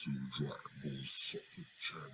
to Dragon Ball Soccer Channel.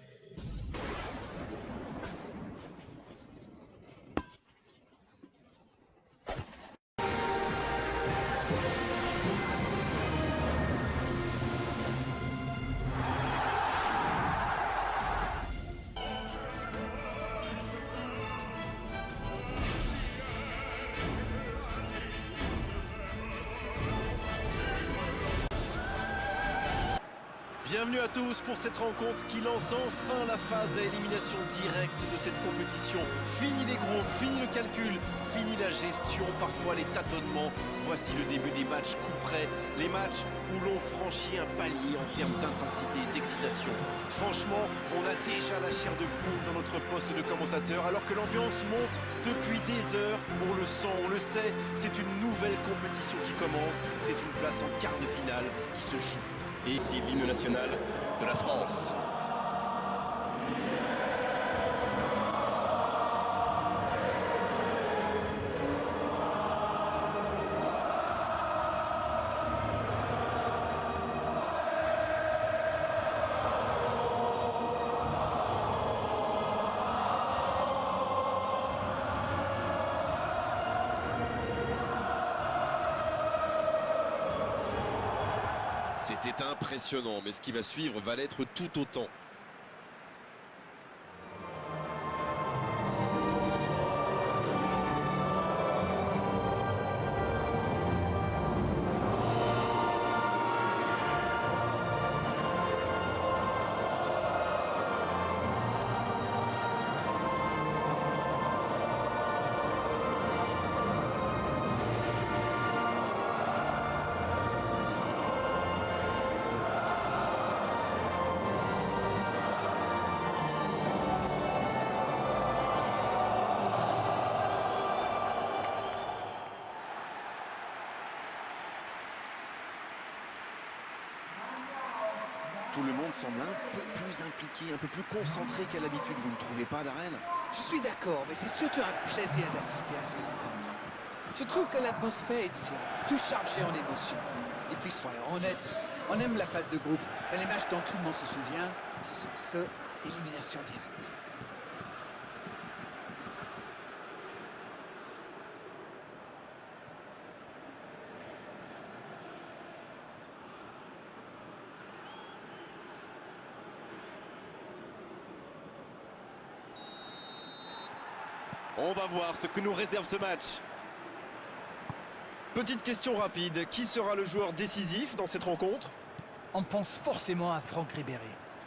Bienvenue à tous pour cette rencontre qui lance enfin la phase à élimination directe de cette compétition. Fini les groupes, fini le calcul, fini la gestion, parfois les tâtonnements. Voici le début des matchs coup près, les matchs où l'on franchit un palier en termes d'intensité et d'excitation. Franchement, on a déjà la chair de poule dans notre poste de commentateur alors que l'ambiance monte depuis des heures. On le sent, on le sait, c'est une nouvelle compétition qui commence, c'est une place en quart de finale qui se joue. Et ici l'hymne national de la France. C'était impressionnant, mais ce qui va suivre va l'être tout autant. Tout le monde semble un peu plus impliqué, un peu plus concentré qu'à l'habitude, vous ne trouvez pas, Darrell? Je suis d'accord, mais c'est surtout un plaisir d'assister à ces rencontres. Je trouve que l'atmosphère est différente, plus chargée en émotions. Et puis soyons honnêtes, on aime la phase de groupe, mais les matchs dont tout le monde se souvient, ce sont ceux à élimination directe. On va voir ce que nous réserve ce match. Petite question rapide, qui sera le joueur décisif dans cette rencontre? On pense forcément à Franck Ribéry.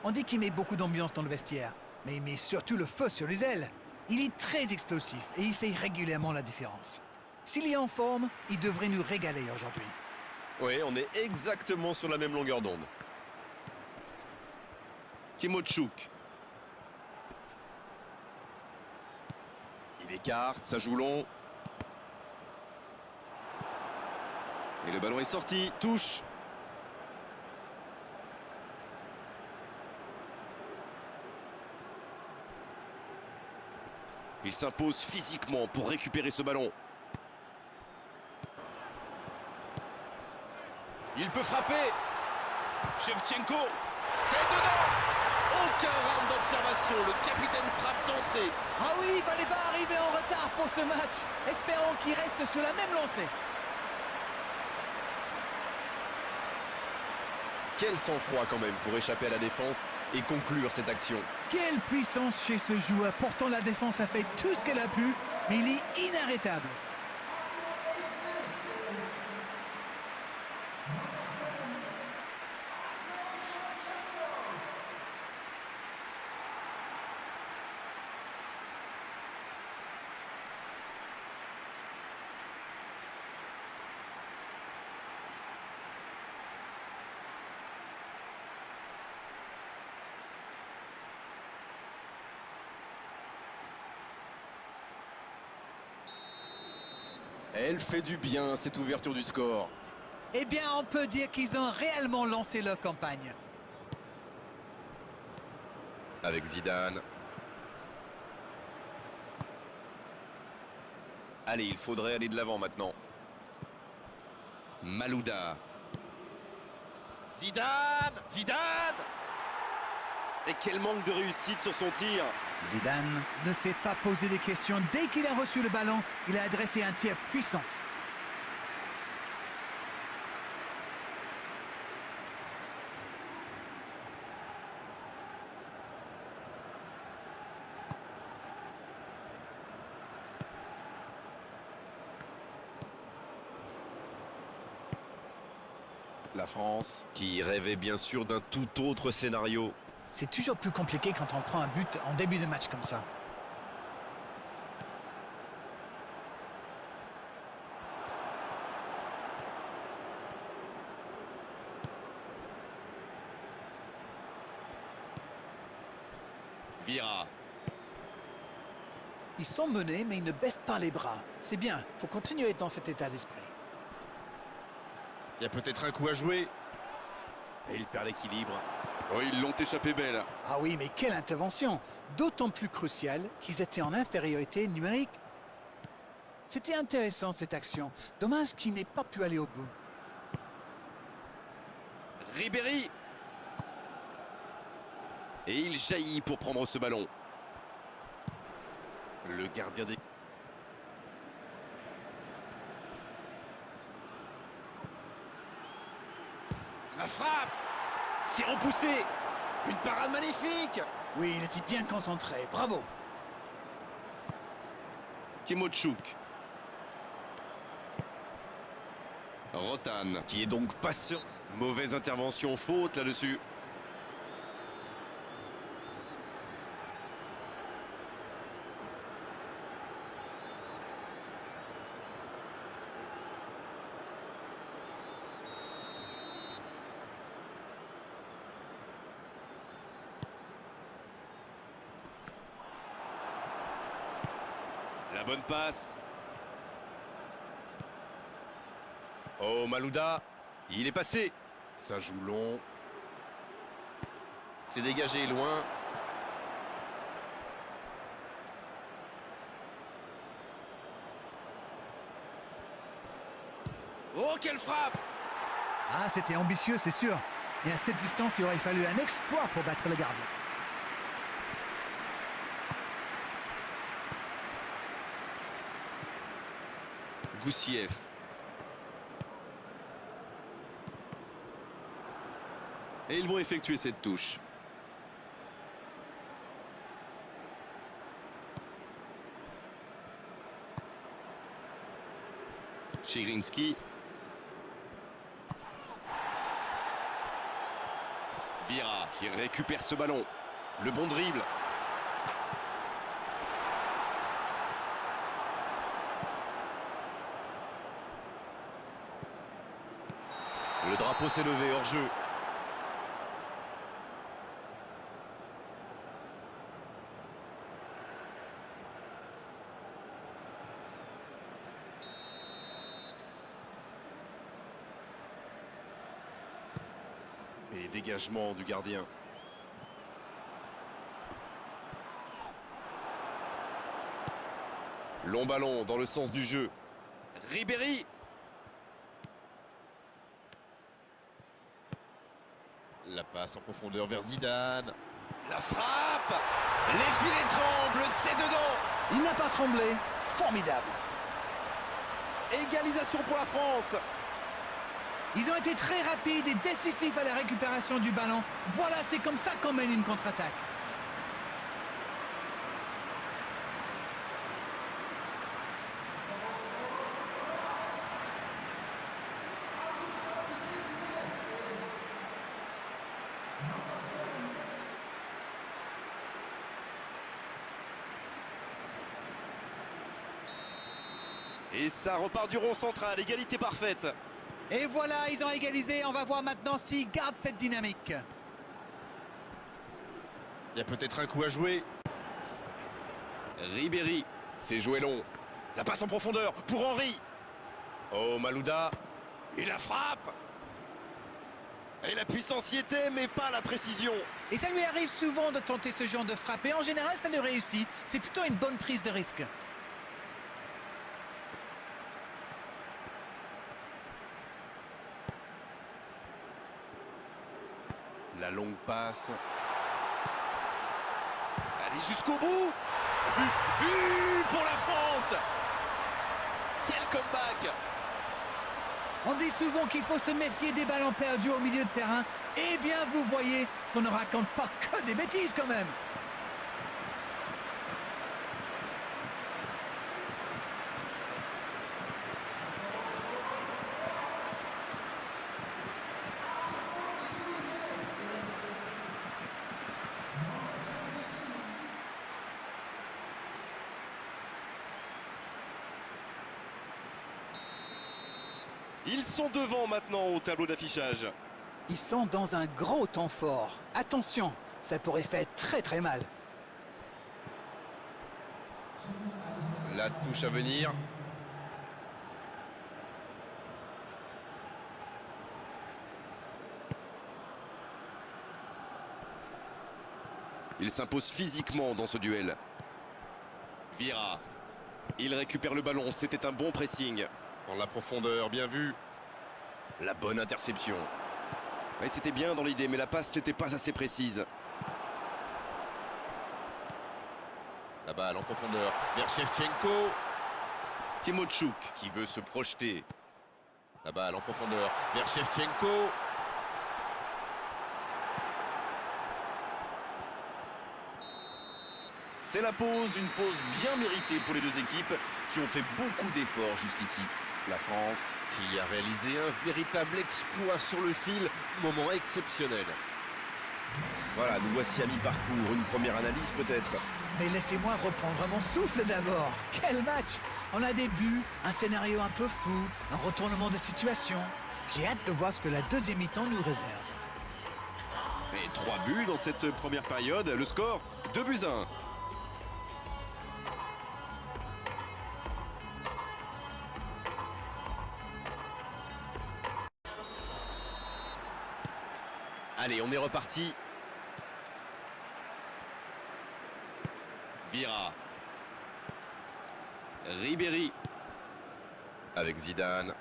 On dit qu'il met beaucoup d'ambiance dans le vestiaire, mais il met surtout le feu sur les ailes. Il est très explosif et il fait régulièrement la différence. S'il est en forme, il devrait nous régaler aujourd'hui. Oui, on est exactement sur la même longueur d'onde. Timochouk. Il écarte, ça joue long. Et le ballon est sorti, touche. Il s'impose physiquement pour récupérer ce ballon. Il peut frapper. Shevchenko, c'est dedans. Aucun round d'observation, le capitaine frappe d'entrée. Ah oui, il fallait pas arriver en retard pour ce match. Espérons qu'il reste sur la même lancée. Quel sang-froid quand même pour échapper à la défense et conclure cette action. Quelle puissance chez ce joueur. Pourtant, la défense a fait tout ce qu'elle a pu, mais il est inarrêtable. Elle fait du bien, cette ouverture du score. Eh bien, on peut dire qu'ils ont réellement lancé leur campagne. Avec Zidane. Allez, il faudrait aller de l'avant maintenant. Malouda. Zidane! Zidane! Et quel manque de réussite sur son tir. Zidane ne s'est pas posé des questions. Dès qu'il a reçu le ballon, il a adressé un tir puissant. La France, qui rêvait bien sûr d'un tout autre scénario. C'est toujours plus compliqué quand on prend un but en début de match comme ça. Vira. Ils sont menés, mais ils ne baissent pas les bras. C'est bien, faut continuer dans cet état d'esprit. Il y a peut-être un coup à jouer. Et il perd l'équilibre. Oh, ils l'ont échappé belle. Ah oui, mais quelle intervention! D'autant plus cruciale qu'ils étaient en infériorité numérique. C'était intéressant cette action. Dommage qu'il n'ait pas pu aller au bout. Ribéry. Et il jaillit pour prendre ce ballon. Le gardien des... La frappe. C'est repoussé. Une parade magnifique. Oui, il était bien concentré. Bravo! Timochouk. Rotan, qui est donc patient. Mauvaise intervention, faute là-dessus. La bonne passe. Oh, Malouda. Il est passé. Ça joue long. C'est dégagé loin. Oh, quelle frappe! Ah, c'était ambitieux, c'est sûr. Et à cette distance, il aurait fallu un exploit pour battre le gardien. Goussiev. Et ils vont effectuer cette touche. Chigrinski. Vira qui récupère ce ballon. Le bon dribble. Le drapeau s'est levé hors jeu. Et dégagement du gardien. Long ballon dans le sens du jeu. Ribéry. La passe en profondeur vers Zidane. La frappe. Les filets tremblent, c'est dedans. Il n'a pas tremblé. Formidable. Égalisation pour la France. Ils ont été très rapides et décisifs à la récupération du ballon. Voilà, c'est comme ça qu'on mène une contre-attaque. Et ça repart du rond central, égalité parfaite. Et voilà, ils ont égalisé. On va voir maintenant s'ils gardent cette dynamique. Il y a peut-être un coup à jouer. Ribéry, c'est joué long. La passe en profondeur pour Henry. Oh, Malouda. Et la frappe. Et la puissance y était, mais pas la précision. Et ça lui arrive souvent de tenter ce genre de frappe. Et en général, ça le réussit. C'est plutôt une bonne prise de risque. La longue passe. Allez jusqu'au bout. But pour la France. Quel comeback. On dit souvent qu'il faut se méfier des ballons perdus au milieu de terrain. Eh bien, vous voyez qu'on ne raconte pas que des bêtises quand même. Ils sont devant maintenant au tableau d'affichage. Ils sont dans un gros temps fort. Attention, ça pourrait faire très très mal. La touche à venir. Il s'impose physiquement dans ce duel. Vira. Il récupère le ballon, c'était un bon pressing. Dans la profondeur, bien vu. La bonne interception. Ouais, c'était bien dans l'idée, mais la passe n'était pas assez précise. La balle en profondeur vers Shevchenko. Timochouk qui veut se projeter. La balle en profondeur vers Shevchenko. C'est la pause, une pause bien méritée pour les deux équipes qui ont fait beaucoup d'efforts jusqu'ici. La France qui a réalisé un véritable exploit sur le fil, moment exceptionnel. Voilà, nous voici à mi-parcours. Une première analyse peut-être. Mais laissez-moi reprendre mon souffle d'abord. Quel match! On a des buts, un scénario un peu fou, un retournement de situation. J'ai hâte de voir ce que la deuxième mi-temps nous réserve. Et 3 buts dans cette première période. Le score, 2-1. Allez, on est reparti. Vira. Ribéry. Avec Zidane.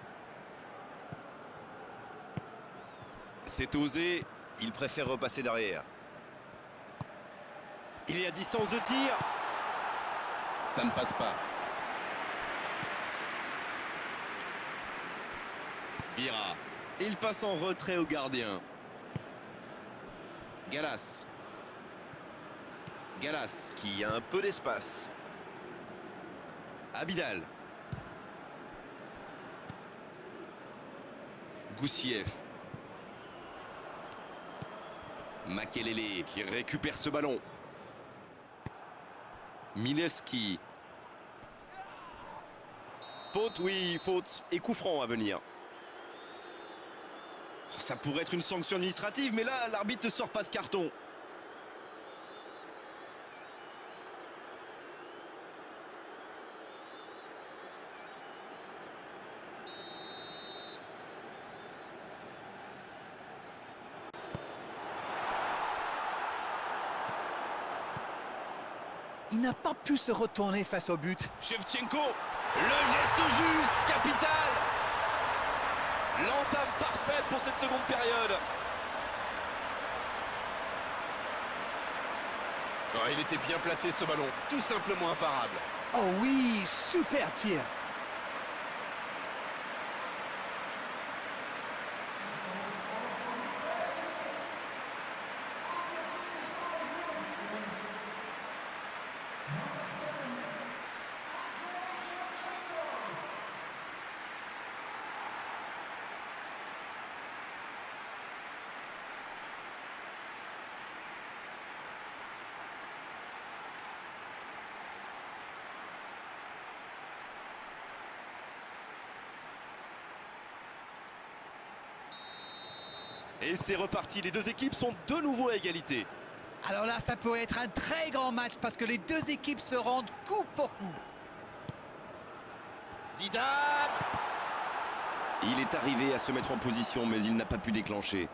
C'est osé. Il préfère repasser derrière. Il est à distance de tir. Ça ne passe pas. Vira. Il passe en retrait au gardien. Galas. Galas qui a un peu d'espace. Abidal. Goussiev. Makelele qui récupère ce ballon. Mileski. Faute, oui, faute. Et coup franc à venir. Oh, ça pourrait être une sanction administrative, mais là, l'arbitre ne sort pas de carton. Il n'a pas pu se retourner face au but. Shevchenko, le geste juste, capital. L'entame parfaite pour cette seconde période. Oh, il était bien placé ce ballon, tout simplement imparable. Oh oui, super tir. Et c'est reparti, les deux équipes sont de nouveau à égalité. Alors là, ça pourrait être un très grand match parce que les deux équipes se rendent coup pour coup. Zidane. Il est arrivé à se mettre en position, mais il n'a pas pu déclencher.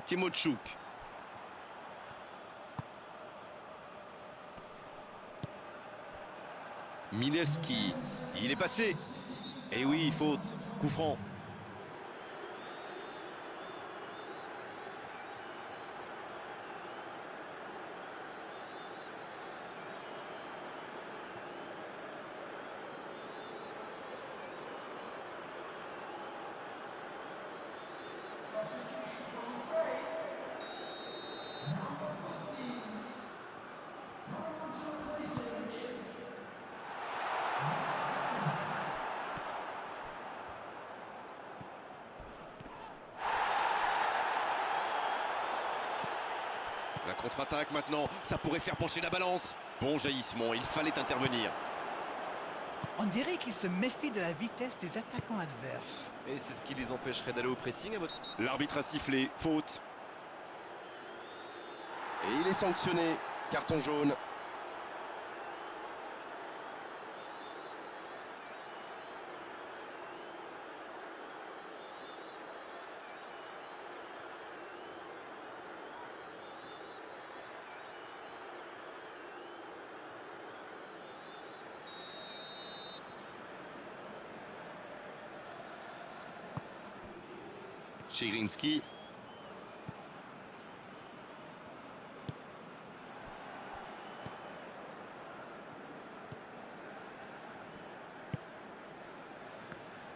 Timochouk. Mileski. Il est passé. Et oui, faute. Coup franc. La contre-attaque maintenant, ça pourrait faire pencher la balance. Bon jaillissement, il fallait intervenir. On dirait qu'ils se méfient de la vitesse des attaquants adverses. Et c'est ce qui les empêcherait d'aller au pressing à votre... L'arbitre a sifflé, faute. Et il est sanctionné. Carton jaune. Chigrinski.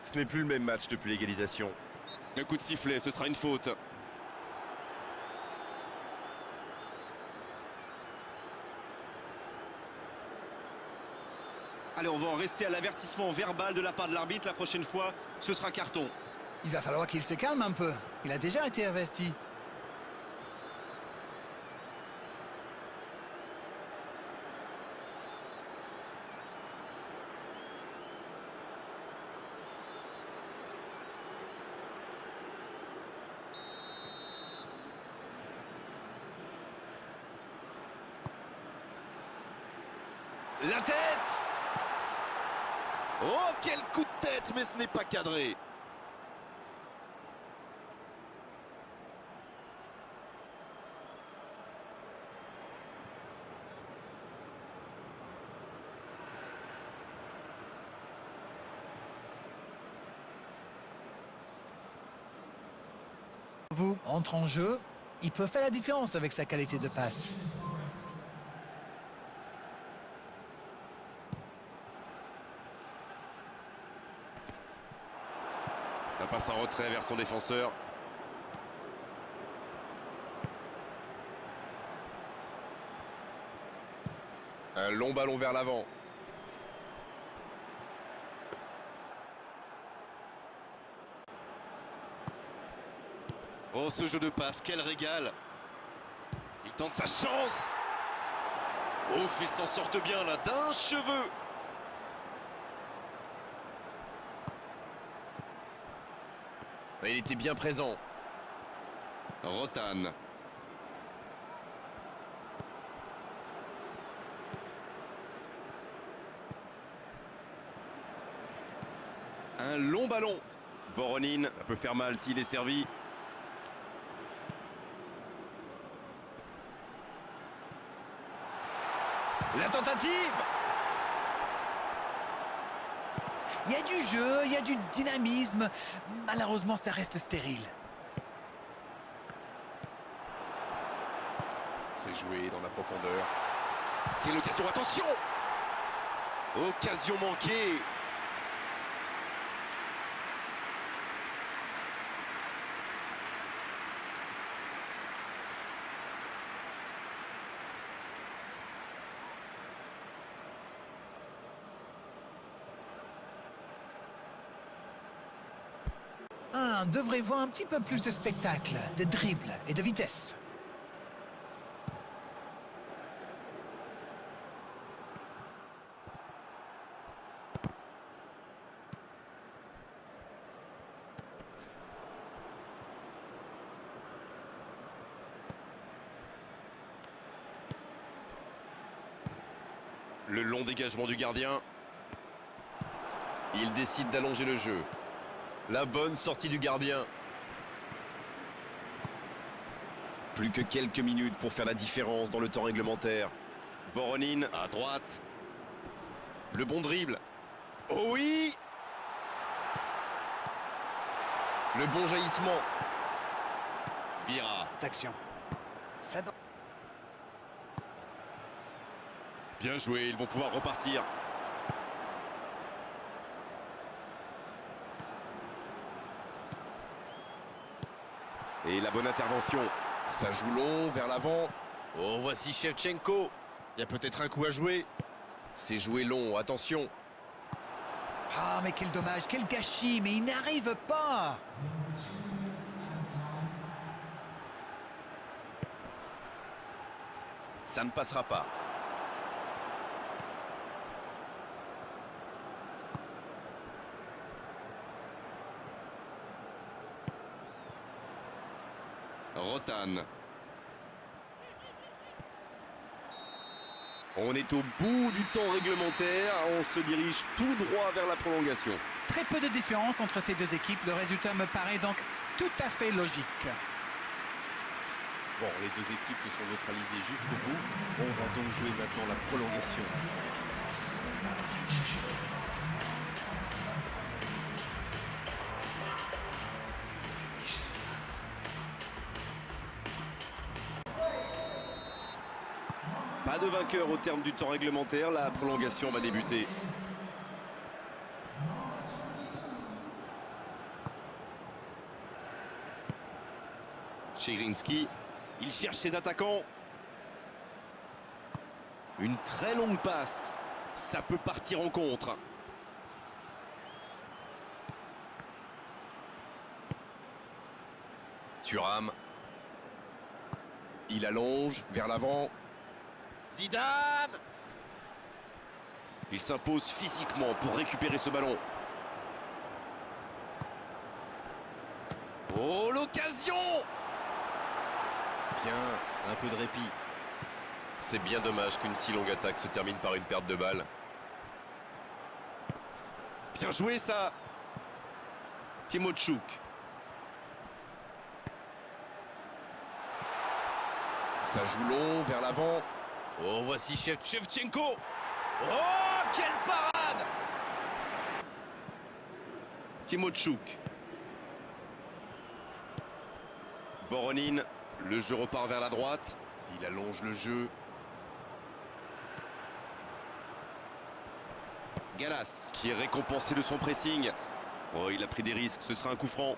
Ce n'est plus le même match depuis l'égalisation. Un coup de sifflet, ce sera une faute. Allez, on va en rester à l'avertissement verbal de la part de l'arbitre. La prochaine fois, ce sera carton. Il va falloir qu'il se calme un peu. Il a déjà été averti. La tête! Oh, quel coup de tête, mais ce n'est pas cadré. Vous, entre en jeu, il peut faire la différence avec sa qualité de passe. La passe en retrait vers son défenseur. Un long ballon vers l'avant. Oh, ce jeu de passe, quel régal. Il tente sa chance. Ouf, il s'en sortent bien là, d'un cheveu. Il était bien présent. Rotan. Un long ballon. Voronin, ça peut faire mal s'il est servi. La tentative. Il y a du jeu, il y a du dynamisme. Malheureusement, ça reste stérile. C'est joué dans la profondeur. Quelle occasion, attention! Occasion manquée. On devrait voir un petit peu plus de spectacle, de dribble et de vitesse. Le long dégagement du gardien. Il décide d'allonger le jeu. La bonne sortie du gardien. Plus que quelques minutes pour faire la différence dans le temps réglementaire. Voronin à droite. Le bon dribble. Oh oui! Le bon jaillissement. Vira. Action. Ça doit... Bien joué, ils vont pouvoir repartir. Et la bonne intervention. Ça joue long, vers l'avant. Oh, voici Shevchenko. Il y a peut-être un coup à jouer. C'est joué long, attention. Ah, mais quel dommage, quel gâchis, mais il n'arrive pas. Ça ne passera pas. Rotan. On est au bout du temps réglementaire. On se dirige tout droit vers la prolongation. Très peu de différence entre ces deux équipes. Le résultat me paraît donc tout à fait logique. Bon, les deux équipes se sont neutralisées jusqu'au bout. On va donc jouer maintenant la prolongation. Pas de vainqueur au terme du temps réglementaire. La prolongation va débuter. Chigrinski, il cherche ses attaquants. Une très longue passe. Ça peut partir en contre. Thuram. Il allonge vers l'avant. Zidane. Il s'impose physiquement pour récupérer ce ballon. Oh, l'occasion! Bien, un peu de répit. C'est bien dommage qu'une si longue attaque se termine par une perte de balle. Bien joué ça! Timochouk. Ça joue long vers l'avant. Oh, voici Shevchenko. Oh, quelle parade! Timochouk. Voronin, le jeu repart vers la droite. Il allonge le jeu. Gallas, qui est récompensé de son pressing. Oh, il a pris des risques, ce sera un coup franc.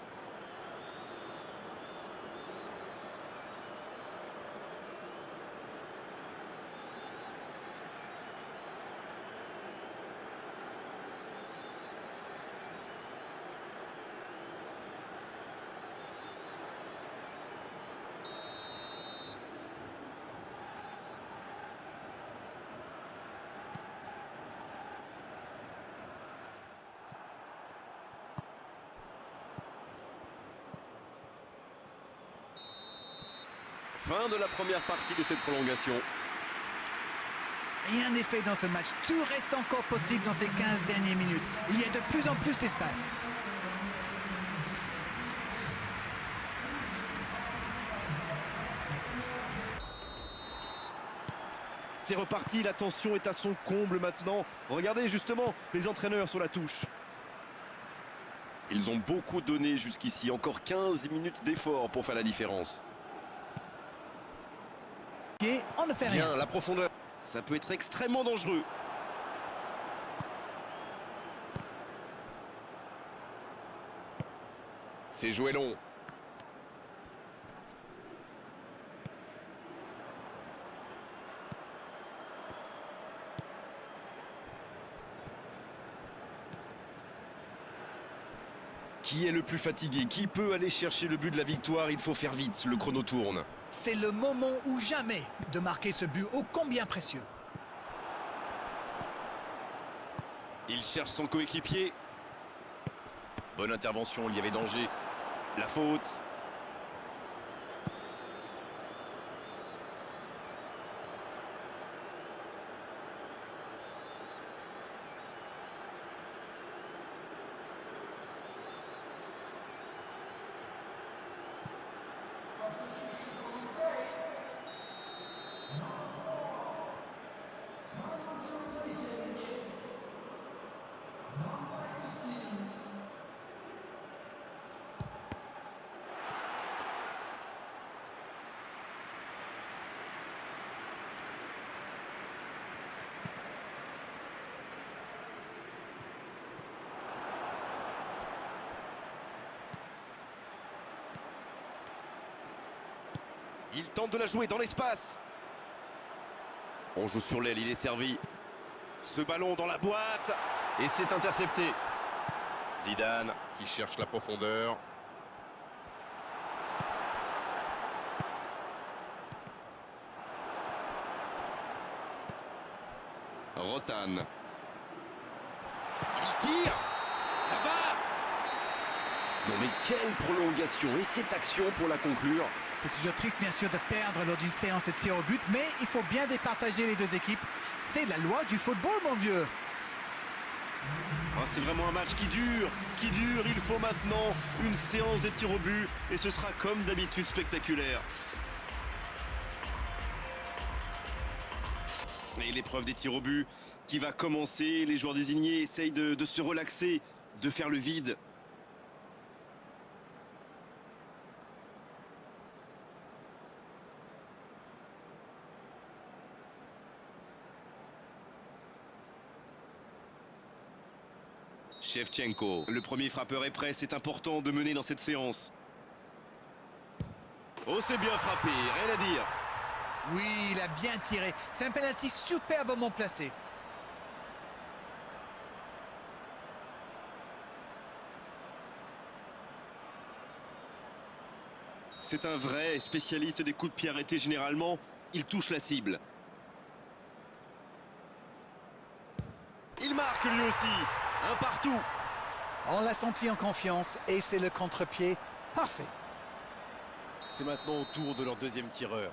Fin de la première partie de cette prolongation. Rien n'est fait dans ce match. Tout reste encore possible dans ces 15 dernières minutes. Il y a de plus en plus d'espace. C'est reparti, la tension est à son comble maintenant. Regardez justement les entraîneurs sur la touche. Ils ont beaucoup donné jusqu'ici. Encore 15 minutes d'effort pour faire la différence. Et on ne fait rien. Bien, la profondeur. Ça peut être extrêmement dangereux. C'est joué long. Qui est le plus fatigué? Qui peut aller chercher le but de la victoire? Il faut faire vite, le chrono tourne. C'est le moment ou jamais de marquer ce but ô combien précieux. Il cherche son coéquipier. Bonne intervention, il y avait danger. La faute. Il tente de la jouer dans l'espace. On joue sur l'aile, il est servi. Ce ballon dans la boîte. Et c'est intercepté. Zidane qui cherche la profondeur. Rotan. Il tire. Là-bas. Non mais quelle prolongation. Et cette action pour la conclure. C'est toujours triste, bien sûr, de perdre lors d'une séance de tir au but, mais il faut bien départager les deux équipes. C'est la loi du football, mon vieux. Ah, c'est vraiment un match qui dure. Il faut maintenant une séance de tir au but et ce sera comme d'habitude spectaculaire. Et l'épreuve des tirs au but qui va commencer. Les joueurs désignés essayent de se relaxer, de faire le vide. Shevchenko. Le premier frappeur est prêt, c'est important de mener dans cette séance. Oh, c'est bien frappé, rien à dire. Oui, il a bien tiré. C'est un penalty superbement placé. C'est un vrai spécialiste des coups de pied arrêtés généralement. Il touche la cible. Il marque lui aussi. Un partout. On l'a senti en confiance et c'est le contre-pied parfait. C'est maintenant au tour de leur deuxième tireur.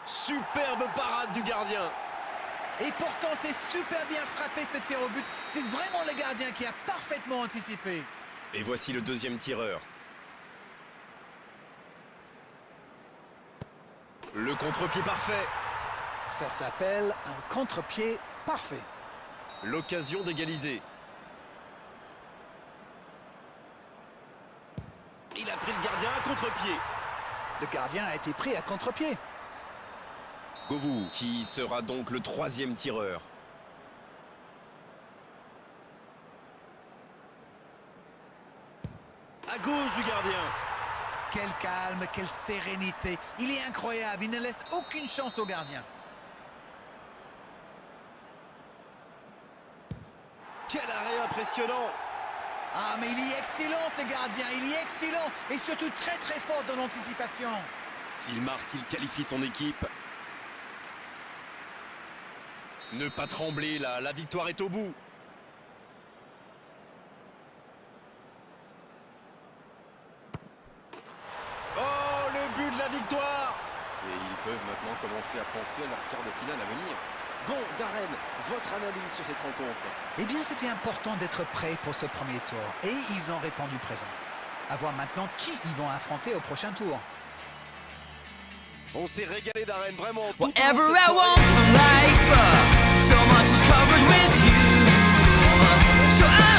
Superbe parade du gardien. Et pourtant, c'est super bien frappé ce tir au but. C'est vraiment le gardien qui a parfaitement anticipé. Et voici le deuxième tireur. Le contre-pied parfait. Ça s'appelle un contre-pied parfait. L'occasion d'égaliser. Il a pris le gardien à contre-pied. Le gardien a été pris à contre-pied. Govou, qui sera donc le troisième tireur. À gauche du gardien. Quel calme, quelle sérénité. Il est incroyable, il ne laisse aucune chance au gardien. Quel arrêt impressionnant. Ah, mais il est excellent ce gardien, il est excellent. Et surtout très très fort dans l'anticipation. S'il marque, il qualifie son équipe. Ne pas trembler là, la victoire est au bout. Oh, le but de la victoire. Et ils peuvent maintenant commencer à penser à leur quart de finale à venir. Bon, Darren, votre analyse sur cette rencontre? Eh bien, c'était important d'être prêt pour ce premier tour. Et ils ont répondu présent. À voir maintenant qui ils vont affronter au prochain tour. On s'est régalé, Darren, vraiment. Whatever I want from life, so much is covered with you. So I